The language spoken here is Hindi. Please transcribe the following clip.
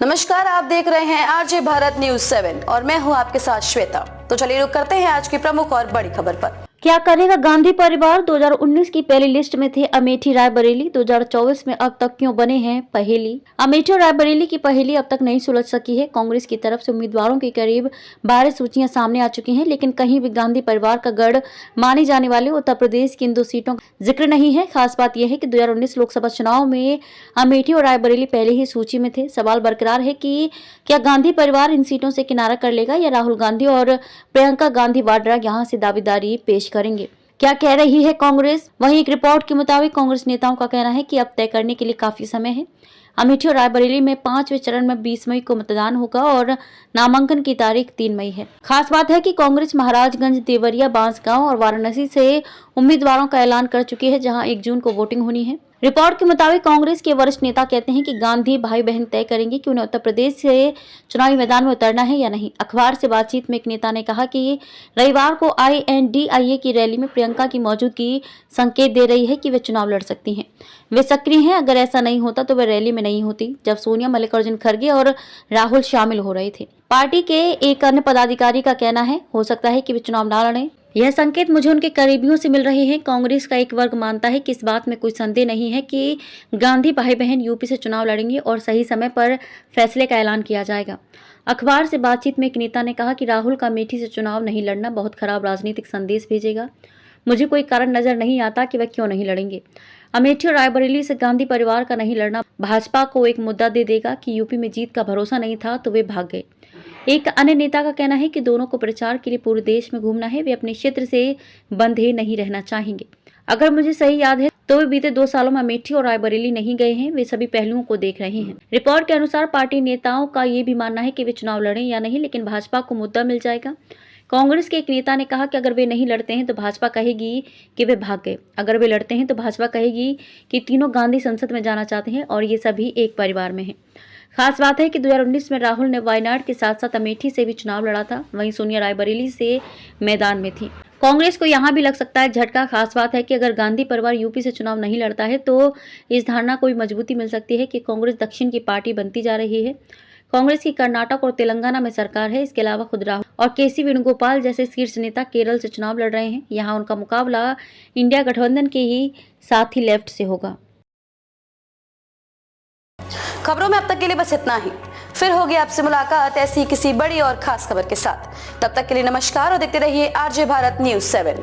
नमस्कार, आप देख रहे हैं आरजे भारत न्यूज 7 और मैं हूं आपके साथ श्वेता। तो चलिए रुक करते हैं आज की प्रमुख और बड़ी खबर पर। क्या करेगा गांधी परिवार? 2019 की पहली लिस्ट में थे अमेठी रायबरेली, 2024 में अब तक क्यों बने हैं पहेली? अमेठी और रायबरेली की पहेली अब तक नहीं सुलझ सकी है। कांग्रेस की तरफ से उम्मीदवारों के करीब 12 सूचियां सामने आ चुकी हैं, लेकिन कहीं भी गांधी परिवार का गढ़ माने जाने वाले उत्तर प्रदेश की इन दो सीटों का जिक्र नहीं है। खास बात यह है कि 2019 लोकसभा चुनाव में अमेठी और रायबरेली पहले ही सूची में थे। सवाल बरकरार है कि क्या गांधी परिवार इन सीटों से किनारा कर लेगा या राहुल गांधी और प्रियंका गांधी वाड्रा यहां से दावेदारी पेश करेंगे? क्या कह रही है कांग्रेस? वहीं एक रिपोर्ट के मुताबिक कांग्रेस नेताओं का कहना है कि अब तय करने के लिए काफी समय है। अमेठी और रायबरेली में 5वें चरण में 20 मई को मतदान होगा और नामांकन की तारीख 3 मई है। खास बात है कि कांग्रेस महाराजगंज, देवरिया, बांसगांव और वाराणसी से उम्मीदवारों का ऐलान कर चुकी है, जहां 1 जून को वोटिंग होनी है। रिपोर्ट के मुताबिक कांग्रेस के वरिष्ठ नेता कहते हैं कि गांधी भाई बहन तय करेंगे कि उन्हें उत्तर प्रदेश से चुनावी मैदान में उतरना है या नहीं। अखबार से बातचीत में एक नेता ने कहा कि रविवार को INDIA की रैली में प्रियंका की मौजूदगी संकेत दे रही है कि वे चुनाव लड़ सकती हैं। वे सक्रिय हैं। अगर ऐसा नहीं होता तो वे रैली में नहीं होती जब सोनिया, मल्लिकार्जुन खड़गे और राहुल शामिल हो रहे थे। पार्टी के एक अन्य पदाधिकारी का कहना है, हो सकता है कि वे चुनाव न लड़ें। यह संकेत मुझे उनके करीबियों से मिल रहे हैं। कांग्रेस का एक वर्ग मानता है कि इस बात में कोई संदेह नहीं है कि गांधी भाई बहन यूपी से चुनाव लड़ेंगे और सही समय पर फैसले का ऐलान किया जाएगा। अखबार से बातचीत में एक नेता ने कहा कि राहुल का अमेठी से चुनाव नहीं लड़ना बहुत खराब राजनीतिक संदेश भेजेगा। मुझे कोई कारण नजर नहीं आता कि वह क्यों नहीं लड़ेंगे। अमेठी और रायबरेली से गांधी परिवार का नहीं लड़ना भाजपा को एक मुद्दा दे देगा कि यूपी में जीत का भरोसा नहीं था तो वे भाग गए। एक अन्य नेता का कहना है कि दोनों को प्रचार के लिए पूरे देश में घूमना है। वे अपने क्षेत्र से बंधे नहीं रहना चाहेंगे। अगर मुझे सही याद है तो वे बीते 2 सालों में अमेठी और रायबरेली नहीं गए हैं। वे सभी पहलुओं को देख रहे हैं। रिपोर्ट के अनुसार पार्टी नेताओं का ये भी मानना है कि वे चुनाव लड़ें या नहीं, लेकिन भाजपा को मुद्दा मिल जाएगा। कांग्रेस के एक नेता ने कहा कि अगर वे नहीं लड़ते हैं तो भाजपा कहेगी कि वे भाग गए। अगर वे लड़ते हैं तो भाजपा कहेगी कि तीनों गांधी संसद में जाना चाहते हैं और ये सभी एक परिवार में हैं। खास बात है कि 2019 में राहुल ने वायनाड के साथ साथ अमेठी से भी चुनाव लड़ा था। वहीं सोनिया रायबरेली से मैदान में थी। कांग्रेस को यहां भी लग सकता है झटका। खास बात है कि अगर गांधी परिवार यूपी से चुनाव नहीं लड़ता है तो इस धारणा को भी मजबूती मिल सकती है कि कांग्रेस दक्षिण की पार्टी बनती जा रही है। कांग्रेस की कर्नाटक और तेलंगाना में सरकार है। इसके अलावा खुद राहुल और KC वेणुगोपाल जैसे शीर्ष नेता केरल से चुनाव लड़ रहे हैं। यहाँ उनका मुकाबला इंडिया गठबंधन के ही साथ ही लेफ्ट से होगा। खबरों में अब तक के लिए बस इतना ही। फिर होगी आपसे मुलाकात ऐसी किसी बड़ी और खास खबर के साथ। तब तक के लिए नमस्कार और देखते रहिए आरजे भारत न्यूज 7।